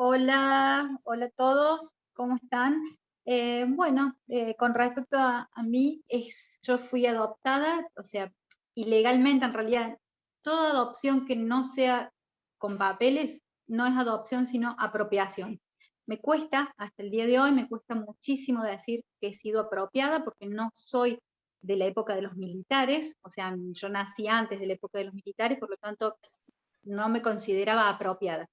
Hola, hola a todos, ¿cómo están? Con respecto a mí, yo fui adoptada, o sea, ilegalmente en realidad, toda adopción que no sea con papeles no es adopción, sino apropiación. Me cuesta, hasta el día de hoy, me cuesta muchísimo decir que he sido apropiada porque no soy de la época de los militares, o sea, yo nací antes de la época de los militares, por lo tanto, no me consideraba apropiada.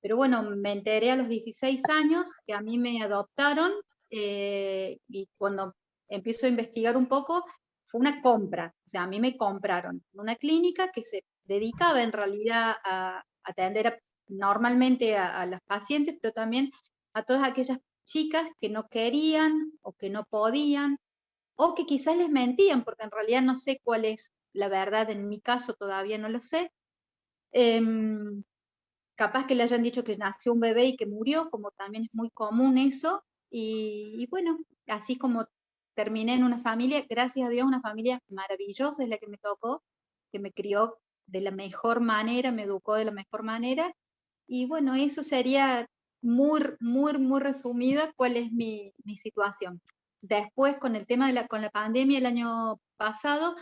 Pero bueno, me enteré a los 16 años que a mí me adoptaron y cuando empiezo a investigar un poco, fue una compra, o sea, a mí me compraron en una clínica que se dedicaba en realidad a atender normalmente a las pacientes, pero también a todas aquellas chicas que no querían o que no podían o que quizás les mentían, porque en realidad no sé cuál es la verdad, en mi caso todavía no lo sé. Em, Capaz que le hayan dicho que nació un bebé y que murió, como también es muy común eso, y bueno, así como terminé en una familia, gracias a Dios, una familia maravillosa es la que me tocó, que me crió de la mejor manera, me educó de la mejor manera, y bueno, eso sería muy resumida cuál es mi situación. Después, con el tema con la pandemia el año pasado,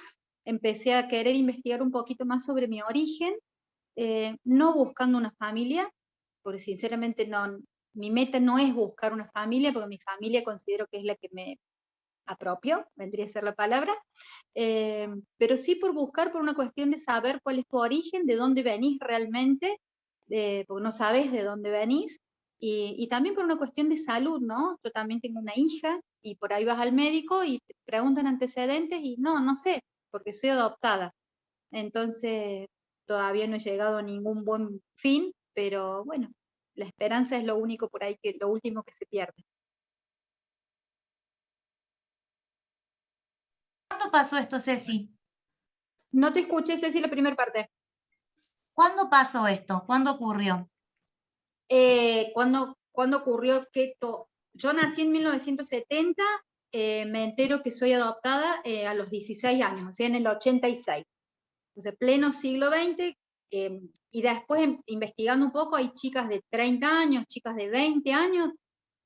empecé a querer investigar un poquito más sobre mi origen, no buscando una familia, porque sinceramente no, mi meta no es buscar una familia, porque mi familia considero que es la que me apropió, vendría a ser la palabra, pero sí por buscar por una cuestión de saber cuál es tu origen, de dónde venís realmente, porque no sabes de dónde venís, y también por una cuestión de salud, ¿no? Yo también tengo una hija y por ahí vas al médico y te preguntan antecedentes y no sé, porque soy adoptada. Entonces, todavía no he llegado a ningún buen fin, pero bueno, la esperanza es lo único por ahí lo último que se pierde. ¿Cuándo pasó esto, Ceci? No te escuché, Ceci, la primera parte. ¿Cuándo pasó esto? ¿Cuándo ocurrió? ¿Cuándo ocurrió que yo nací en 1970, me entero que soy adoptada a los 16 años, o sea, en el 86. Entonces, pleno siglo XX, y después investigando un poco, hay chicas de 30 años, chicas de 20 años,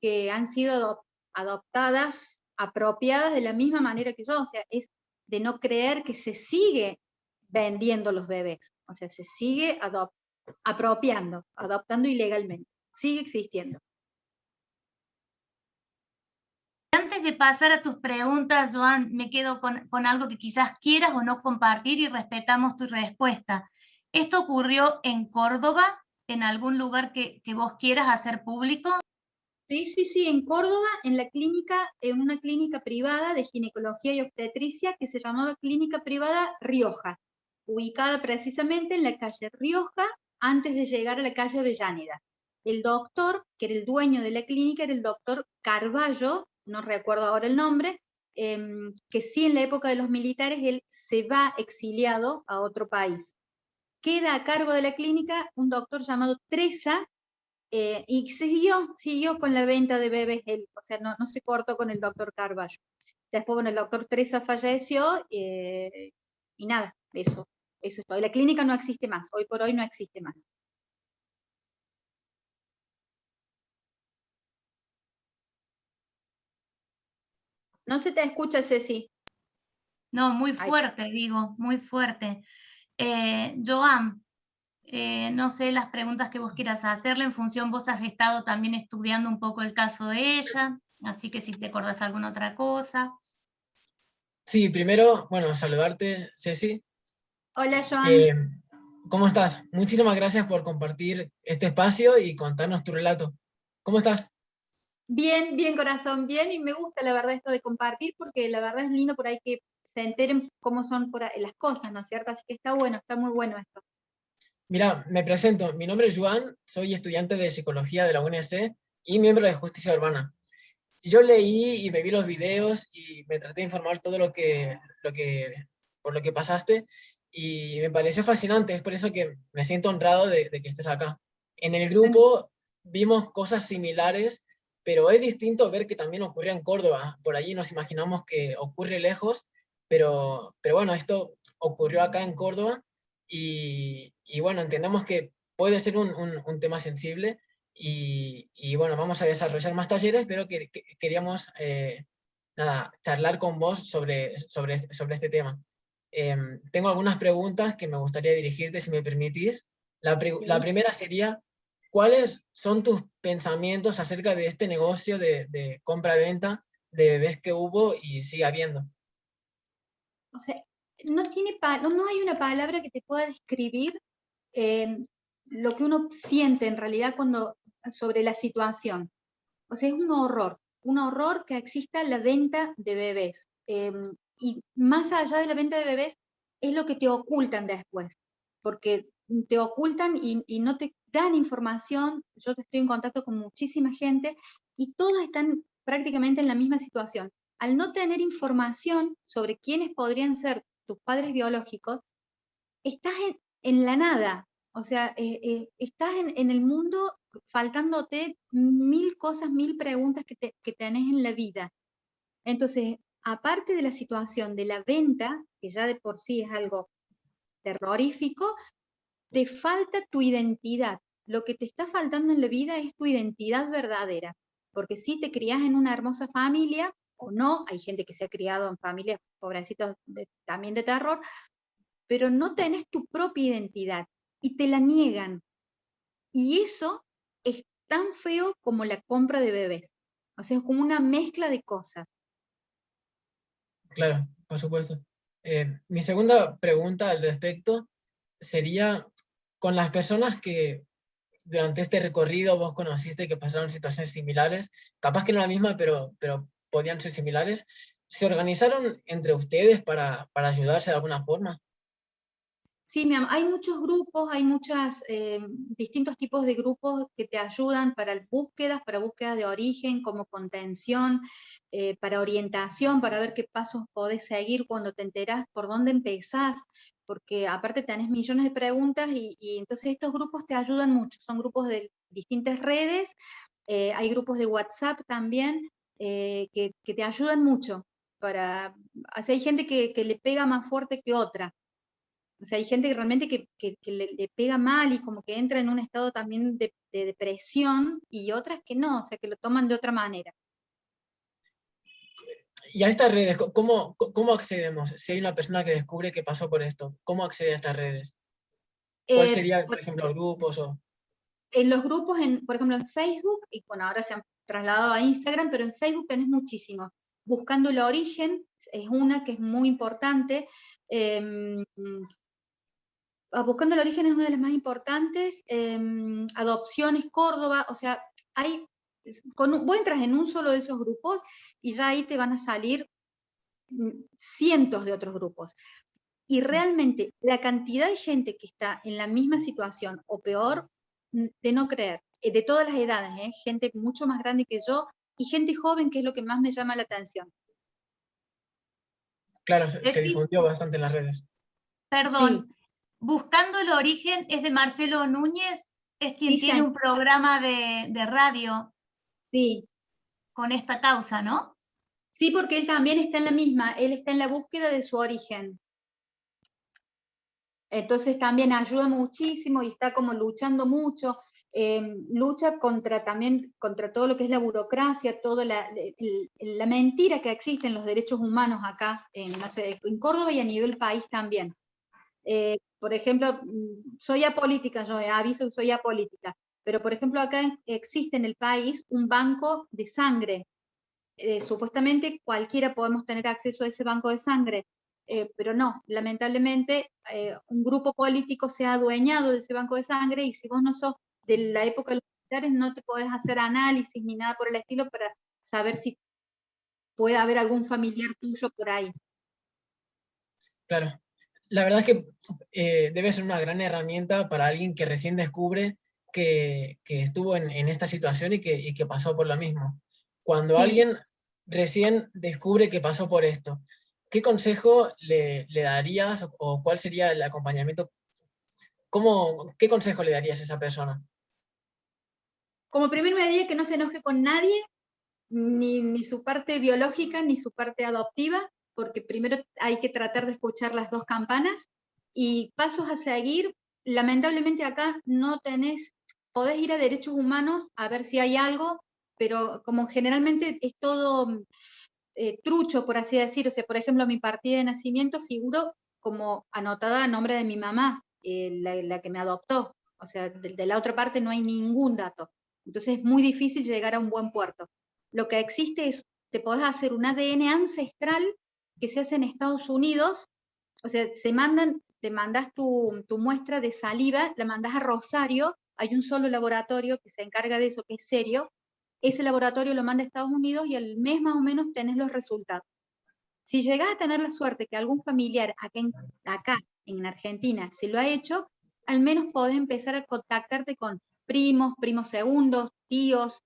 que han sido adoptadas, apropiadas de la misma manera que yo, o sea, es de no creer que se sigue vendiendo los bebés, o sea, se sigue apropiando, adoptando ilegalmente, sigue existiendo. Antes de pasar a tus preguntas, Joan, me quedo con algo que quizás quieras o no compartir y respetamos tu respuesta. ¿Esto ocurrió en Córdoba, en algún lugar que vos quieras hacer público? Sí, en Córdoba, en una clínica privada de ginecología y obstetricia que se llamaba Clínica Privada Rioja, ubicada precisamente en la calle Rioja, antes de llegar a la calle Avellaneda. El doctor, que era el dueño de la clínica, era el doctor Carballo, no recuerdo ahora el nombre, que sí en la época de los militares él se va exiliado a otro país. Queda a cargo de la clínica un doctor llamado Treza, y siguió con la venta de bebés, él, o sea, no se cortó con el doctor Carballo. Después, bueno, el doctor Teresa falleció, y nada, eso es todo. Y la clínica no existe más, hoy por hoy no existe más. No se te escucha, Ceci. No, muy Ay, fuerte, digo, muy fuerte. Joan, no sé las preguntas que vos quieras hacerle, en función vos has estado también estudiando un poco el caso de ella, así que si te acordás alguna otra cosa. Sí, primero, bueno, saludarte, Ceci. hola, Eh, Joan. ¿Cómo estás? Muchísimas gracias por compartir este espacio y contarnos tu relato. ¿Cómo estás? Bien, corazón, bien, y me gusta la verdad esto de compartir, porque la verdad es lindo por ahí que se enteren cómo son las cosas, ¿no es cierto? Así que está bueno, está muy bueno esto. Mira, me presento. Mi nombre es Juan, soy estudiante de psicología de la UNC y miembro de Justicia Urbana. Yo leí y me vi los videos y me traté de informar todo por lo que pasaste y me pareció fascinante. Es por eso que me siento honrado de que estés acá. En el grupo vimos cosas similares, pero es distinto ver que también ocurrió en Córdoba. Por allí nos imaginamos que ocurre lejos, pero bueno, esto ocurrió acá en Córdoba y bueno, entendemos que puede ser un tema sensible y bueno, vamos a desarrollar más talleres, pero queríamos charlar con vos sobre este tema. Tengo algunas preguntas que me gustaría dirigirte, si me permitís. La primera sería, ¿cuáles son tus pensamientos acerca de este negocio de compra-venta de bebés que hubo y sigue habiendo? O sea, no hay una palabra que te pueda describir lo que uno siente en realidad sobre la situación. O sea, es un horror que exista la venta de bebés. Y más allá de la venta de bebés, es lo que te ocultan después, porque te ocultan y no te dan información. Yo estoy en contacto con muchísima gente y todos están prácticamente en la misma situación. Al no tener información sobre quiénes podrían ser tus padres biológicos, estás en la nada. O sea, estás en el mundo faltándote 1000 cosas, 1000 preguntas que tenés en la vida. Entonces, aparte de la situación de la venta, que ya de por sí es algo terrorífico, te falta tu identidad. Lo que te está faltando en la vida es tu identidad verdadera. Porque si te crías en una hermosa familia, o no, hay gente que se ha criado en familias, pobrecitos, también de terror, pero no tenés tu propia identidad y te la niegan. Y eso es tan feo como la compra de bebés. O sea, es como una mezcla de cosas. Claro, por supuesto. Mi segunda pregunta al respecto sería, con las personas que durante este recorrido vos conociste que pasaron situaciones similares, capaz que no la misma, pero podían ser similares, ¿se organizaron entre ustedes para ayudarse de alguna forma? Sí, hay muchos grupos, hay muchos distintos tipos de grupos que te ayudan para búsquedas de origen, como contención, para orientación, para ver qué pasos podés seguir cuando te enterás por dónde empezás, porque aparte tenés millones de preguntas y entonces estos grupos te ayudan mucho. Son grupos de distintas redes, hay grupos de WhatsApp también que te ayudan mucho. O sea, hay gente que le pega más fuerte que otra. O sea, hay gente que realmente que le pega mal y como que entra en un estado también de depresión, y otras que no, o sea, que lo toman de otra manera. Y a estas redes, ¿cómo accedemos? Si hay una persona que descubre que pasó por esto, ¿cómo accede a estas redes? ¿Cuál sería, por ejemplo, grupos o...? En los grupos, por ejemplo, en Facebook, y bueno, ahora se han trasladado a Instagram, pero en Facebook tenés muchísimos. Buscando el origen es una que es muy importante. Buscando el origen es una de las más importantes. Adopciones Córdoba, o sea, vos entras en un solo de esos grupos y ya ahí te van a salir cientos de otros grupos. Y realmente la cantidad de gente que está en la misma situación o peor, de no creer, de todas las edades, gente mucho más grande que yo y gente joven, que es lo que más me llama la atención. Claro, se difundió bastante en las redes. Perdón, Sí. Buscando el origen es de Marcelo Núñez, es quien Sí, tiene un programa de radio sí. con esta causa, ¿no? Sí, porque él también está en la misma, él está en la búsqueda de su origen. Entonces también ayuda muchísimo y está como luchando mucho, lucha también contra todo lo que es la burocracia, toda la mentira que existe en los derechos humanos acá, no sé, en Córdoba y a nivel país también. Por ejemplo, soy apolítica, yo aviso que soy apolítica, pero por ejemplo acá existe en el país un banco de sangre. Supuestamente cualquiera podemos tener acceso a ese banco de sangre, pero no, lamentablemente un grupo político se ha adueñado de ese banco de sangre, y si vos no sos de la época de los militares no te podés hacer análisis ni nada por el estilo para saber si puede haber algún familiar tuyo por ahí. Claro. La verdad es que debe ser una gran herramienta para alguien que recién descubre que estuvo en esta situación y que pasó por lo mismo. Cuando Sí. alguien recién descubre que pasó por esto, ¿qué consejo le darías o cuál sería el acompañamiento? ¿Qué consejo le darías a esa persona? Como primer medida, que no se enoje con nadie, ni su parte biológica ni su parte adoptiva, porque primero hay que tratar de escuchar las dos campanas. Y pasos a seguir, lamentablemente acá no tenés podés ir a derechos humanos a ver si hay algo, pero como generalmente es todo trucho, por así decir, o sea, por ejemplo, mi partida de nacimiento figuró como anotada a nombre de mi mamá, la que me adoptó, o sea, de la otra parte no hay ningún dato. Entonces es muy difícil llegar a un buen puerto. Lo que existe es, te podés hacer un ADN ancestral que se hace en Estados Unidos, o sea, te mandas tu muestra de saliva, la mandas a Rosario, hay un solo laboratorio que se encarga de eso, que es serio, ese laboratorio lo manda a Estados Unidos y al mes más o menos tenés los resultados. Si llegás a tener la suerte que algún familiar acá en Argentina se lo ha hecho, al menos podés empezar a contactarte con primos, primos segundos, tíos,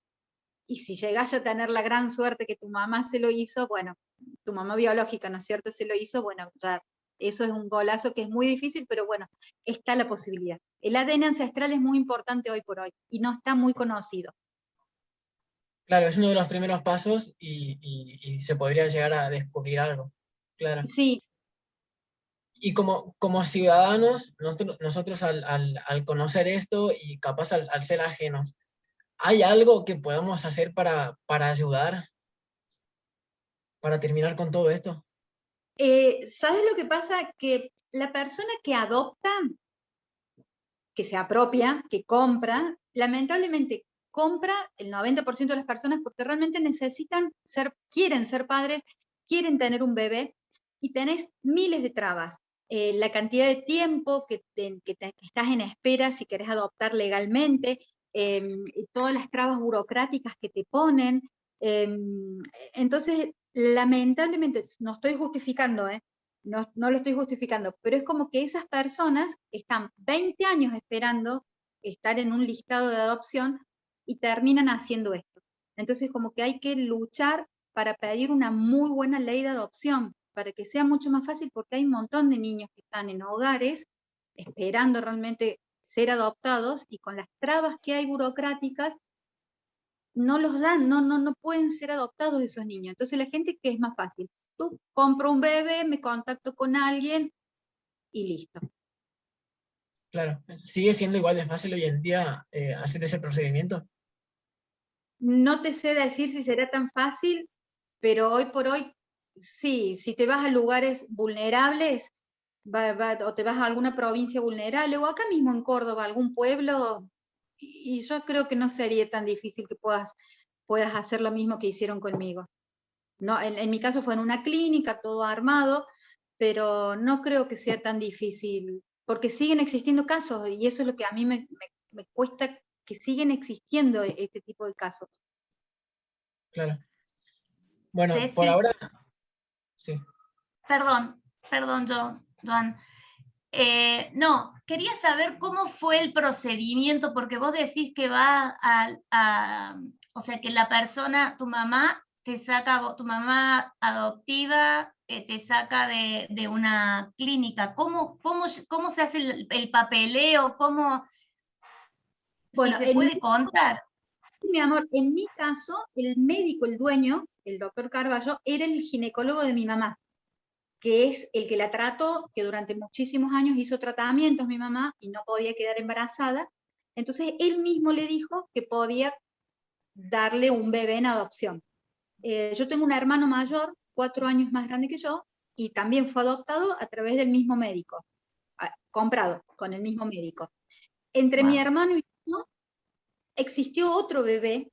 y si llegás a tener la gran suerte que tu mamá se lo hizo, bueno, tu mamá biológica, ¿no es cierto?, se lo hizo, bueno, ya eso es un golazo que es muy difícil, pero bueno, está la posibilidad. El ADN ancestral es muy importante hoy por hoy y no está muy conocido. Claro, es uno de los primeros pasos y se podría llegar a descubrir algo. Claro. Sí, Y como ciudadanos, nosotros al conocer esto y capaz al ser ajenos, ¿hay algo que podamos hacer para ayudar, para terminar con todo esto? ¿sabes lo que pasa? Que la persona que adopta, que se apropia, que compra, lamentablemente compra el 90% de las personas porque realmente quieren ser padres, quieren tener un bebé y tenés miles de trabas. La cantidad de tiempo que estás en espera si querés adoptar legalmente, todas las trabas burocráticas que te ponen. Entonces, lamentablemente, no estoy justificando, no lo estoy justificando, pero es como que esas personas están 20 años esperando estar en un listado de adopción y terminan haciendo esto. Entonces, como que hay que luchar para pedir una muy buena ley de adopción, para que sea mucho más fácil, porque hay un montón de niños que están en hogares esperando realmente ser adoptados y con las trabas que hay burocráticas, no los dan, no pueden ser adoptados esos niños. Entonces la gente, ¿qué es más fácil? Tú compro un bebé, me contacto con alguien y listo. Claro, sigue siendo igual de fácil hoy en día hacer ese procedimiento. No te sé decir si será tan fácil, pero hoy por hoy, sí, si te vas a lugares vulnerables, o te vas a alguna provincia vulnerable, o acá mismo en Córdoba, algún pueblo, y yo creo que no sería tan difícil que puedas hacer lo mismo que hicieron conmigo. No, en mi caso fue en una clínica, todo armado, pero no creo que sea tan difícil, porque siguen existiendo casos, y eso es lo que a mí me cuesta, que siguen existiendo este tipo de casos. Claro. Bueno, por Ceci, ahora, sí. perdón, Joan. No, quería saber cómo fue el procedimiento, porque vos decís que va o sea, que la persona, tu mamá tu mamá adoptiva te saca de una clínica. ¿Cómo se hace el papeleo? Si Bueno, se puede contar. mi amor, en mi caso, el médico, el dueño, el doctor Carballo, era el ginecólogo de mi mamá, que es el que la trató, que durante muchísimos años hizo tratamientos mi mamá y no podía quedar embarazada. Entonces él mismo le dijo que podía darle un bebé en adopción. Yo tengo un hermano mayor, 4 años más grande que yo, y también fue adoptado a través del mismo médico, comprado con el mismo médico. Entre mi Wow. hermano y yo existió otro bebé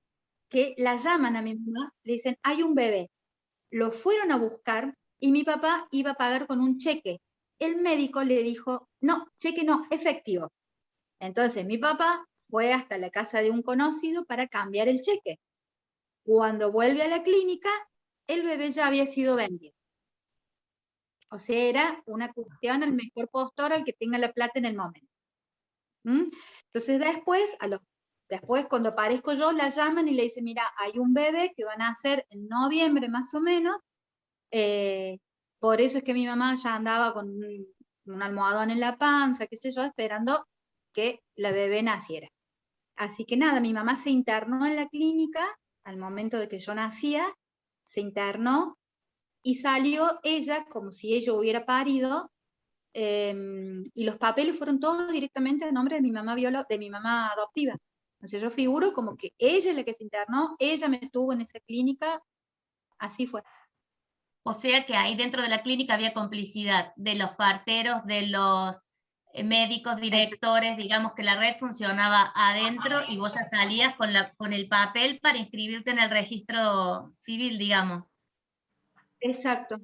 que la llaman a mi mamá, le dicen, hay un bebé. Lo fueron a buscar y mi papá iba a pagar con un cheque. El médico le dijo, no, cheque no, efectivo. Entonces mi papá fue hasta la casa de un conocido para cambiar el cheque. Cuando vuelve a la clínica, el bebé ya había sido vendido. O sea, era una cuestión al mejor postor, al que tenga la plata en el momento. Entonces después cuando aparezco yo, la llaman y le dicen, mira, hay un bebé que van a hacer en noviembre más o menos, por eso es que mi mamá ya andaba con un almohadón en la panza, qué sé yo, esperando que la bebé naciera. Así que nada, mi mamá se internó en la clínica al momento de que yo nacía, se internó y salió ella como si ella hubiera parido, y los papeles fueron todos directamente a nombre de mi mamá adoptiva. O sea, yo figuro como que ella es la que se internó, ella me tuvo en esa clínica, así fue. O sea que ahí dentro de la clínica había complicidad de los parteros, de los médicos, directores, digamos que la red funcionaba adentro y vos ya salías con el papel para inscribirte en el registro civil, digamos. Exacto.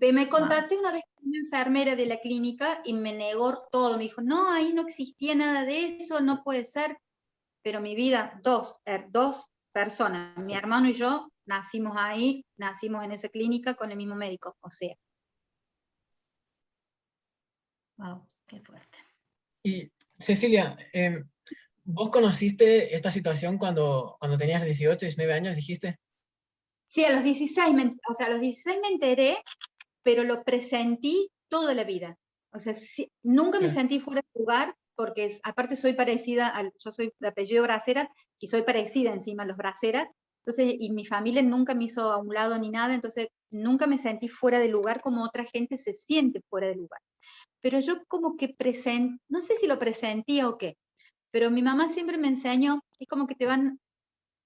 Me contacté una vez con una enfermera de la clínica y me negó todo. Me dijo, no, ahí no existía nada de eso, no puede ser. Pero mi vida, dos personas, mi hermano y yo, nacimos ahí, nacimos en esa clínica con el mismo médico, o sea. Wow, qué fuerte. Y Cecilia, ¿vos conociste esta situación cuando tenías 18, 19 años, dijiste? Sí, a los 16, o sea, a los 16 me enteré, pero lo presentí toda la vida. O sea, nunca me sentí fuera de lugar, porque aparte soy parecida, yo soy de apellido Braceras, y soy parecida encima a los Braceras, entonces, y mi familia nunca me hizo a un lado ni nada, entonces nunca me sentí fuera de lugar como otra gente se siente fuera de lugar. Pero yo como que no sé si lo presentía o qué, pero mi mamá siempre me enseñó, es como que te van,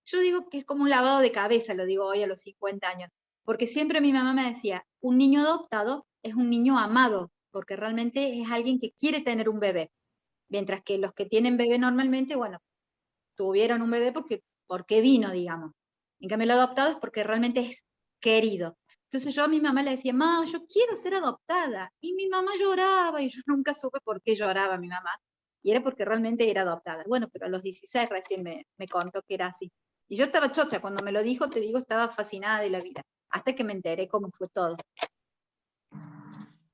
yo digo que es como un lavado de cabeza, lo digo hoy a los 50 años, porque siempre mi mamá me decía, un niño adoptado es un niño amado, porque realmente es alguien que quiere tener un bebé, mientras que los que tienen bebé normalmente, bueno, tuvieron un bebé porque vino, digamos. En cambio, el adoptado es porque realmente es querido. Entonces yo a mi mamá le decía, mamá, yo quiero ser adoptada. Y mi mamá lloraba y yo nunca supe por qué lloraba mi mamá. Y era porque realmente era adoptada. Bueno, pero a los 16 recién me contó que era así. Y yo estaba chocha, cuando me lo dijo, te digo, estaba fascinada de la vida, hasta que me enteré cómo fue todo.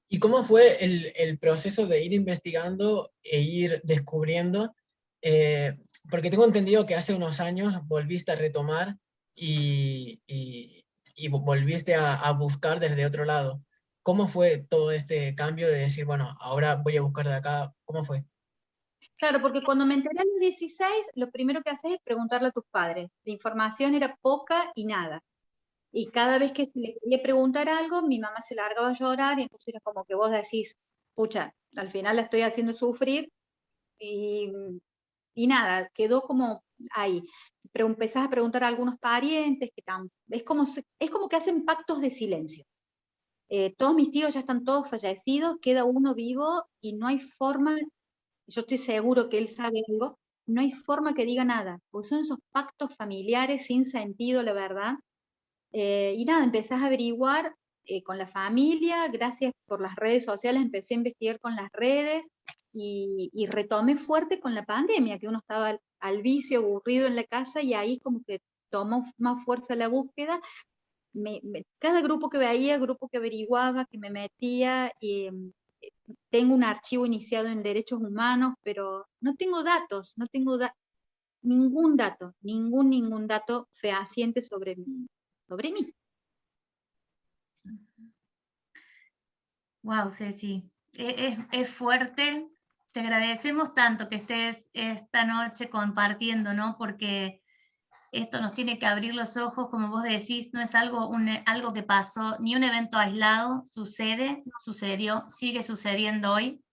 ¿Y cómo fue el proceso de ir investigando e ir descubriendo? Porque tengo entendido que hace unos años volviste a retomar y volviste a buscar desde otro lado. ¿Cómo fue todo este cambio de decir, bueno, ahora voy a buscar de acá? ¿Cómo fue? Claro, porque cuando me enteré a los 16, lo primero que haces es preguntarle a tus padres. La información era poca y nada. Y cada vez que se le quería preguntar algo, mi mamá se largaba a llorar y entonces era como que vos decís, pucha, al final la estoy haciendo sufrir y, y nada, quedó como ahí. Pero empezás a preguntar a algunos parientes, es como que hacen pactos de silencio. Todos mis tíos ya están todos fallecidos, queda uno vivo y no hay forma, yo estoy seguro que él sabe algo, no hay forma que diga nada, porque son esos pactos familiares sin sentido, la verdad. Y nada, empezás a averiguar con la familia, gracias por las redes sociales, empecé a investigar con las redes y retomé fuerte con la pandemia, que uno estaba al vicio, aburrido en la casa y ahí como que tomó más fuerza la búsqueda. Cada grupo que veía, grupo que averiguaba, que me metía, tengo un archivo iniciado en derechos humanos, pero no tengo datos, no tengo ningún dato fehaciente sobre mí. Wow, Ceci, es fuerte. Te agradecemos tanto que estés esta noche compartiendo, ¿no? Porque esto nos tiene que abrir los ojos, como vos decís, no es algo que pasó, ni un evento aislado, sucedió, sigue sucediendo hoy.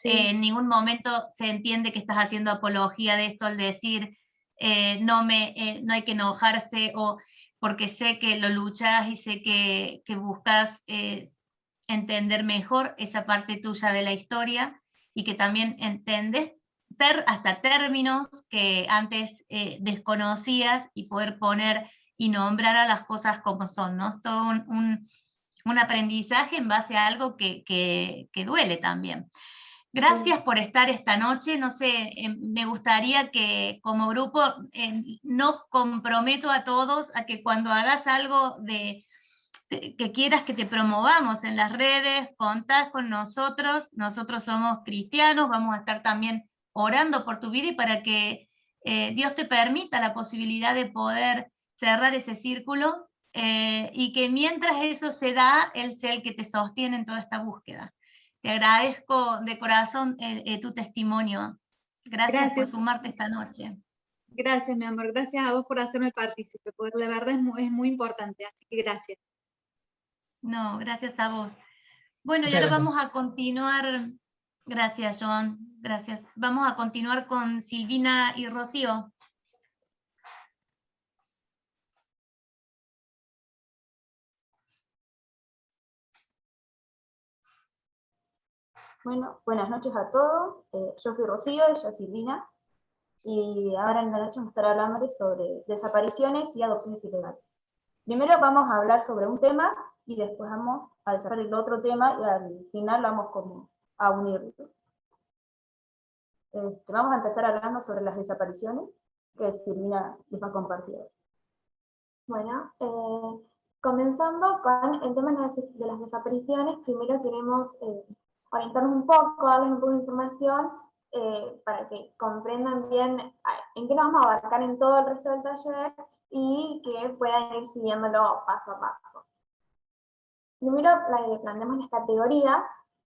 Sí. En ningún momento se entiende que estás haciendo apología de esto al decir no hay que enojarse, o porque sé que lo luchas y sé que buscas entender mejor esa parte tuya de la historia y que también entiendes hasta términos que antes desconocías y poder poner y nombrar a las cosas como son, ¿no? Es todo un aprendizaje en base a algo que duele también. Gracias por estar esta noche. No sé, me gustaría que como grupo nos comprometo a todos a que cuando hagas algo que quieras que te promovamos en las redes, contás con nosotros. Nosotros somos cristianos, vamos a estar también orando por tu vida y para que Dios te permita la posibilidad de poder cerrar ese círculo y que mientras eso se da, Él sea el que te sostiene en toda esta búsqueda. Te agradezco de corazón tu testimonio. Gracias por sumarte esta noche. Gracias, mi amor. Gracias a vos por hacerme partícipe, porque la verdad es muy importante, así que gracias. No, gracias a vos. Bueno, Muchas y ahora gracias. vamos a continuar Gracias, Joan. Gracias. Vamos a continuar con Silvina y Rocío. Bueno, buenas noches a todos. Yo soy Rocío, ella es Silvina, y ahora en la noche vamos a estar hablando sobre desapariciones y adopciones ilegales. Primero vamos a hablar sobre un tema y después vamos a desarrollar el otro tema y al final vamos como a unirlo. Vamos a empezar hablando sobre las desapariciones que Silvina les va a compartir. Bueno, comenzando con el tema de las desapariciones, primero queremos orientarnos un poco, darles un poco de información para que comprendan bien en qué nos vamos a abarcar en todo el resto del taller y que puedan ir siguiéndolo paso a paso. Primero planteamos las categorías,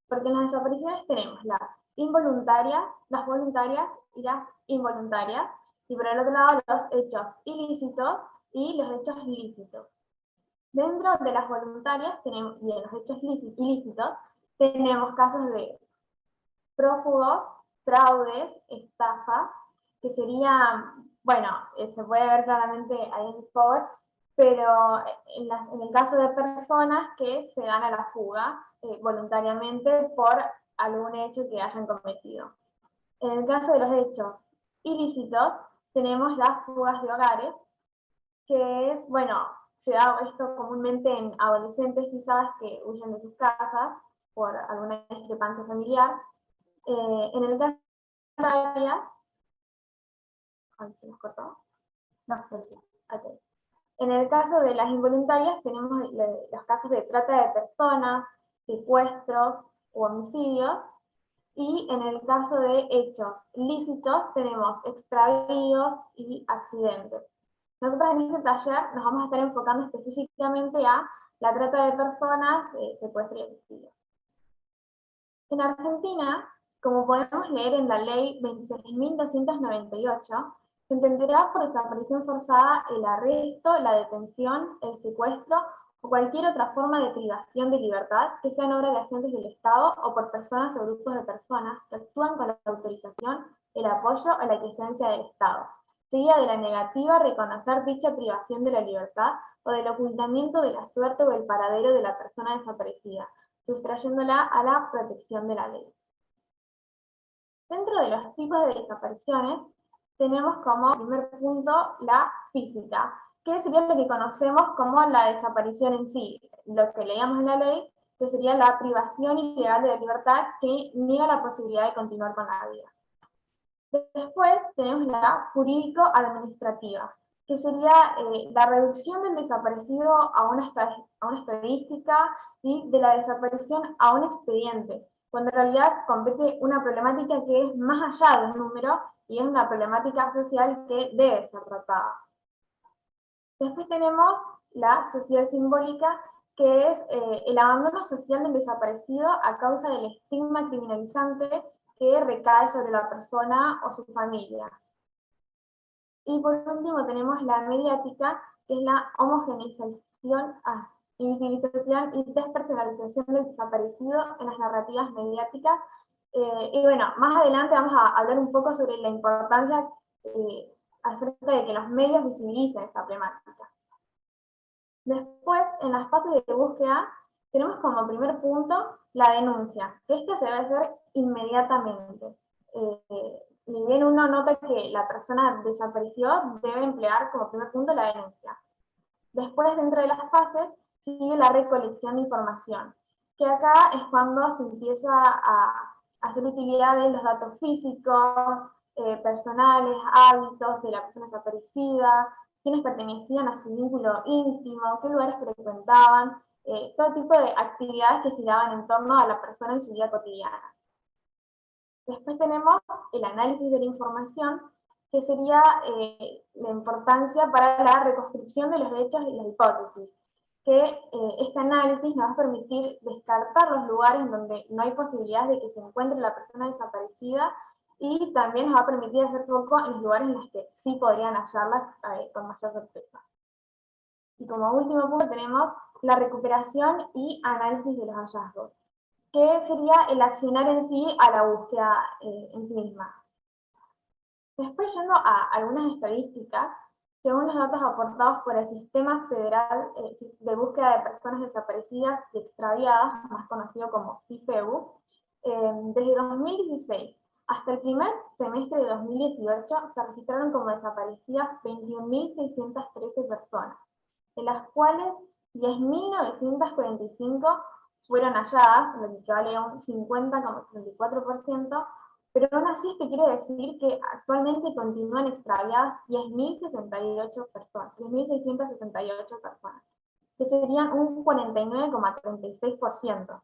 porque en las desapariciones tenemos las involuntarias, las voluntarias y las involuntarias, y por el otro lado los hechos ilícitos y los hechos lícitos. Dentro de las voluntarias y en los hechos ilícitos tenemos casos de prófugos, fraudes, estafas, que serían, bueno, se puede ver claramente ahí en el cover, pero en el caso de personas que se dan a la fuga voluntariamente por algún hecho que hayan cometido. En el caso de los hechos ilícitos, tenemos las fugas de hogares, que es, bueno, se da esto comúnmente en adolescentes quizás que huyen de sus casas por alguna discrepancia familiar. En el caso de las ¿se nos cortó? No, okay. En el caso de las involuntarias tenemos los casos de trata de personas, secuestros o homicidios, y en el caso de hechos lícitos tenemos extravíos y accidentes. Nosotros en este taller nos vamos a estar enfocando específicamente a la trata de personas, secuestro y homicidio. En Argentina, como podemos leer en la ley 26.298, se entenderá por desaparición forzada el arresto, la detención, el secuestro o cualquier otra forma de privación de libertad que sea en obra de agentes del Estado o por personas o grupos de personas que actúan con la autorización, el apoyo o la aquiescencia del Estado, seguida de la negativa a reconocer dicha privación de la libertad o del ocultamiento de la suerte o el paradero de la persona desaparecida, sustrayéndola a la protección de la ley. Dentro de los tipos de desapariciones, tenemos como primer punto la física, que sería lo que conocemos como la desaparición en sí, lo que leíamos en la ley, que sería la privación ilegal de la libertad que niega la posibilidad de continuar con la vida. Después tenemos la jurídico-administrativa, que sería la reducción del desaparecido a una estadística y de la desaparición a un expediente, cuando en realidad compete una problemática que es más allá del número y es una problemática social que debe ser tratada. Después tenemos la sociedad simbólica, que es el abandono social del desaparecido a causa del estigma criminalizante que recae sobre la persona o su familia. Y por último tenemos la mediática, que es la homogeneización, invisibilización y despersonalización del desaparecido en las narrativas mediáticas. Y bueno, más adelante vamos a hablar un poco sobre la importancia acerca de que los medios visibilicen esta problemática. Después, en las fases de búsqueda, tenemos como primer punto la denuncia, que esta se debe hacer inmediatamente. Ni bien uno nota que la persona desapareció, debe emplear como primer punto la denuncia. Después, dentro de las fases, sigue la recolección de información, que acá es cuando se empieza a hacer utilidad de los datos físicos, personales, hábitos de la persona desaparecida, quiénes pertenecían a su vínculo íntimo, qué lugares frecuentaban, todo tipo de actividades que giraban en torno a la persona en su vida cotidiana. Después tenemos el análisis de la información, que sería la importancia para la reconstrucción de los hechos y las hipótesis, que este análisis nos va a permitir descartar los lugares donde no hay posibilidades de que se encuentre la persona desaparecida, y también nos va a permitir hacer foco en los lugares en los que sí podrían hallarlas con mayor certeza. Y como último punto tenemos la recuperación y análisis de los hallazgos, que sería el accionar en sí a la búsqueda en sí misma. Después, yendo a algunas estadísticas, según los datos aportados por el Sistema Federal de Búsqueda de Personas Desaparecidas y Extraviadas, más conocido como CIFEBU, desde 2016 hasta el primer semestre de 2018 se registraron como desaparecidas 21.613 personas, de las cuales 10.945 fueron halladas, lo que equivale a un 50,34%, pero aún así esto quiere decir que actualmente continúan extraviadas 10.068 personas, 10.668 personas, que serían un 49,36%.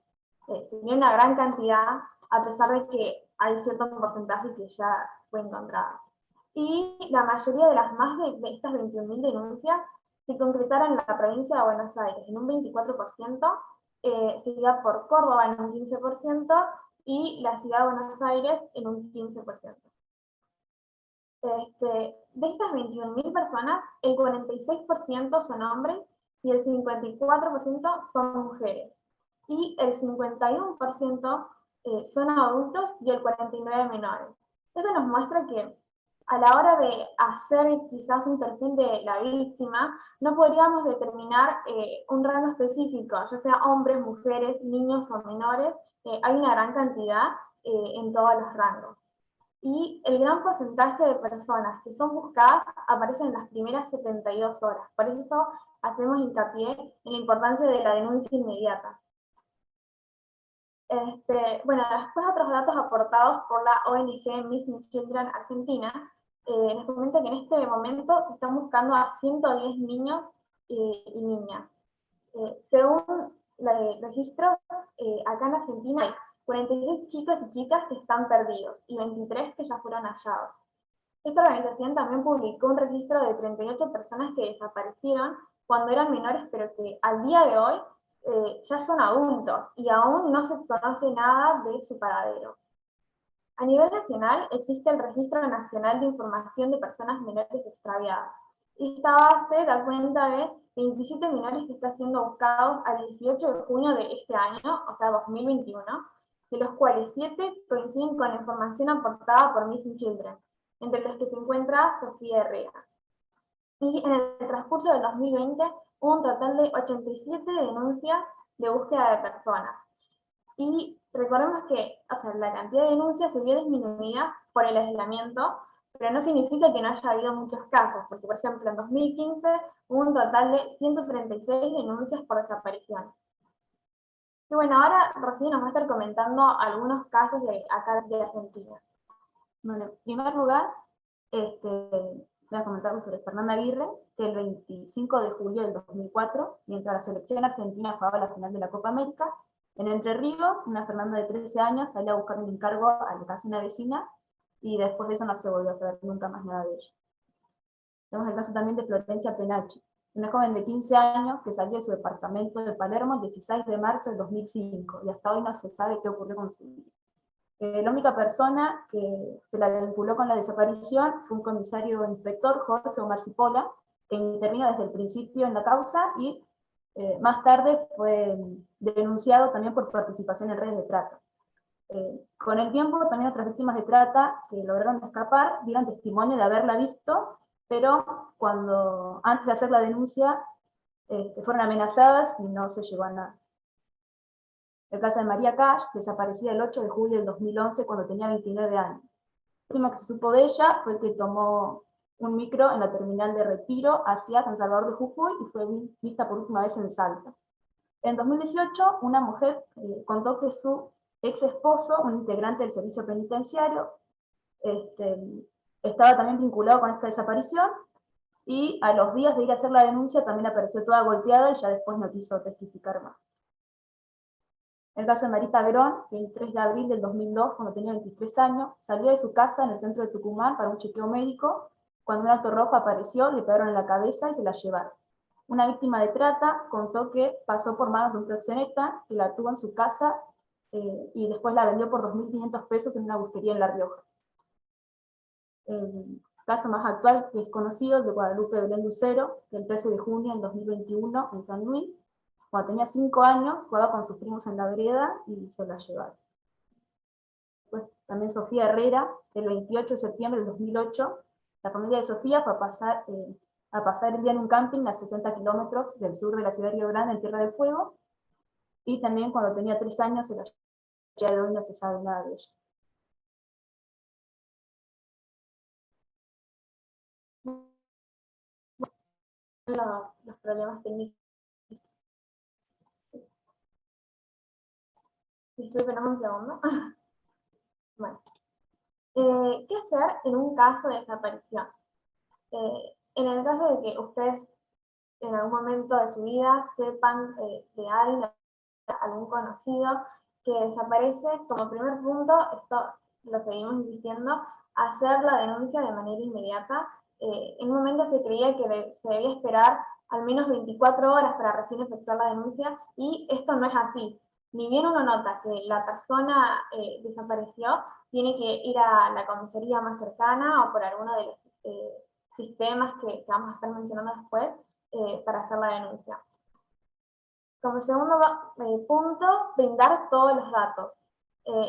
Sería una gran cantidad, a pesar de que hay cierto porcentaje que ya fue encontrado. Y la mayoría de las más de estas 21.000 denuncias se concretaron en la provincia de Buenos Aires, en un 24%, seguida por Córdoba en un 15%, y la ciudad de Buenos Aires en un 15%. De estas 21.000 personas, el 46% son hombres y el 54% son mujeres. Y el 51% son adultos y el 49% menores. Eso nos muestra que a la hora de hacer quizás un perfil de la víctima, no podríamos determinar un rango específico, ya sea hombres, mujeres, niños o menores, hay una gran cantidad en todos los rangos. Y el gran porcentaje de personas que son buscadas aparecen en las primeras 72 horas. Por eso hacemos hincapié en la importancia de la denuncia inmediata. Bueno, después otros datos aportados por la ONG Missing Children Argentina, les comento que en este momento se están buscando a 110 niños y niñas. Según el registro, acá en Argentina hay 46 chicos y chicas que están perdidos y 23 que ya fueron hallados. Esta organización también publicó un registro de 38 personas que desaparecieron cuando eran menores, pero que al día de hoy ya son adultos y aún no se conoce nada de su paradero. A nivel nacional existe el Registro Nacional de Información de Personas Menores Extraviadas. Esta base da cuenta de 27 menores que están siendo buscados al 18 de junio de este año, o sea 2021, de los cuales 7 coinciden con la información aportada por Missing Children, entre los que se encuentra Sofía Herrera. Y en el transcurso del 2020 hubo un total de 87 denuncias de búsqueda de personas. Y recordemos que la cantidad de denuncias se vio disminuida por el aislamiento, pero no significa que no haya habido muchos casos, porque por ejemplo en 2015 hubo un total de 136 denuncias por desaparición. Y bueno, ahora Rocío nos va a estar comentando algunos casos de acá de Argentina. Bueno, en primer lugar, voy a comentar sobre Fernanda Aguirre, que el 25 de julio del 2004, mientras la selección argentina jugaba la final de la Copa América, en Entre Ríos, una Fernanda de 13 años salió a buscar un encargo a la casa de una vecina, y después de eso no se volvió a saber nunca más nada de ella. Tenemos el caso también de Florencia Penachi, una joven de 15 años que salió de su departamento de Palermo el 16 de marzo del 2005, y hasta hoy no se sabe qué ocurrió con su vida. La única persona que se la vinculó con la desaparición fue un comisario inspector, Jorge Omar Cipolla, que intervino desde el principio en la causa y más tarde fue denunciado también por participación en redes de trata. Con el tiempo también otras víctimas de trata que lograron escapar dieron testimonio de haberla visto, pero antes de hacer la denuncia fueron amenazadas y no se llegó a nada. El caso de María Cash, desaparecida el 8 de julio del 2011 cuando tenía 29 años. Lo último que se supo de ella fue que tomó un micro en la terminal de Retiro hacia San Salvador de Jujuy y fue vista por última vez en Salta. En 2018, una mujer contó que su ex esposo, un integrante del servicio penitenciario, estaba también vinculado con esta desaparición, y a los días de ir a hacer la denuncia también apareció toda golpeada y ya después no quiso testificar más. El caso de Marita Verón, que el 3 de abril del 2002, cuando tenía 23 años, salió de su casa en el centro de Tucumán para un chequeo médico. Cuando un auto rojo apareció, le pegaron en la cabeza y se la llevaron. Una víctima de trata contó que pasó por manos de un proxeneta, que la tuvo en su casa y después la vendió por 2.500 pesos en una busquería en La Rioja. El caso más actual que es conocido es de Guadalupe Belén Lucero, del 13 de junio del 2021 en San Luis, Cuando tenía 5 años, jugaba con sus primos en la vereda y se la llevaron. Pues también Sofía Herrera, el 28 de septiembre del 2008, la familia de Sofía fue a pasar el día en un camping a 60 kilómetros del sur de la ciudad de Río Grande, en Tierra del Fuego, y también cuando tenía 3 años se la llevaron, de hoy no se sabe nada de ella. Los problemas técnicos. Disculpen un segundo. Bueno. ¿Qué hacer en un caso de desaparición? En el caso de que ustedes en algún momento de su vida sepan de alguien, algún conocido que desaparece, como primer punto, esto lo seguimos diciendo, hacer la denuncia de manera inmediata. En un momento se creía que se debía esperar al menos 24 horas para recién efectuar la denuncia, y esto no es así. Ni bien uno nota que la persona desapareció, tiene que ir a la comisaría más cercana o por alguno de los sistemas que vamos a estar mencionando después para hacer la denuncia. Como segundo punto, brindar todos los datos.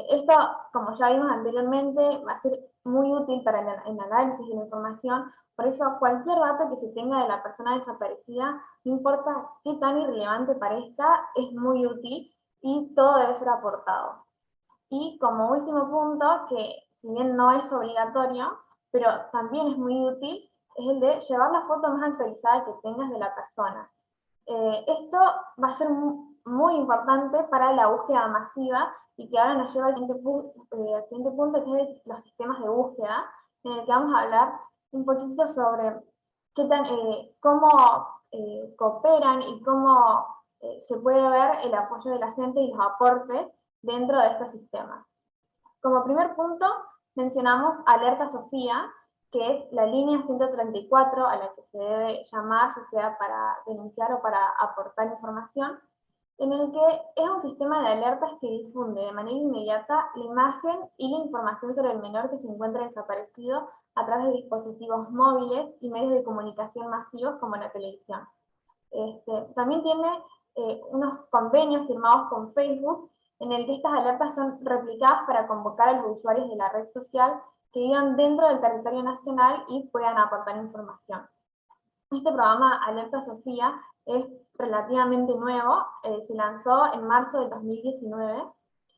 Esto, como ya vimos anteriormente, va a ser muy útil para el análisis de la información. Por eso, cualquier dato que se tenga de la persona desaparecida, no importa qué tan irrelevante parezca, es muy útil y todo debe ser aportado. Y como último punto, que si bien no es obligatorio, pero también es muy útil, es el de llevar la foto más actualizada que tengas de la persona. Esto va a ser muy importante para la búsqueda masiva, y que ahora nos lleva al siguiente punto, que es los sistemas de búsqueda, en el que vamos a hablar un poquito sobre cómo cooperan y cómo se puede ver el apoyo de la gente y los aportes dentro de estos sistemas. Como primer punto, mencionamos Alerta Sofía, que es la línea 134 a la que se debe llamar, ya sea para denunciar o para aportar información, en el que es un sistema de alertas que difunde de manera inmediata la imagen y la información sobre el menor que se encuentra desaparecido a través de dispositivos móviles y medios de comunicación masivos como la televisión. También tiene unos convenios firmados con Facebook, en el que estas alertas son replicadas para convocar a los usuarios de la red social que vivan dentro del territorio nacional y puedan aportar información. Este programa Alerta Sofía es relativamente nuevo, se lanzó en marzo de 2019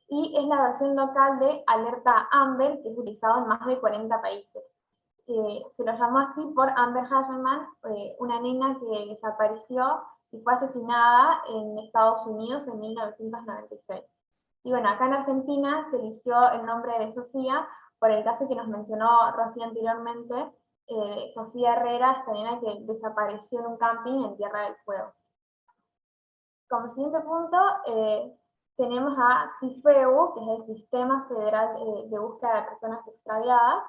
y es la versión local de Alerta Amber, que es utilizado en más de 40 países. Se lo llamó así por Amber Hazelman, una nena que desapareció y fue asesinada en Estados Unidos en 1996. Y bueno, acá en Argentina se eligió el nombre de Sofía por el caso que nos mencionó Rocío anteriormente, Sofía Herrera, esta nena que desapareció en un camping en Tierra del Fuego. Como siguiente punto, tenemos a CIFEU, que es el Sistema Federal de Búsqueda de Personas Extraviadas,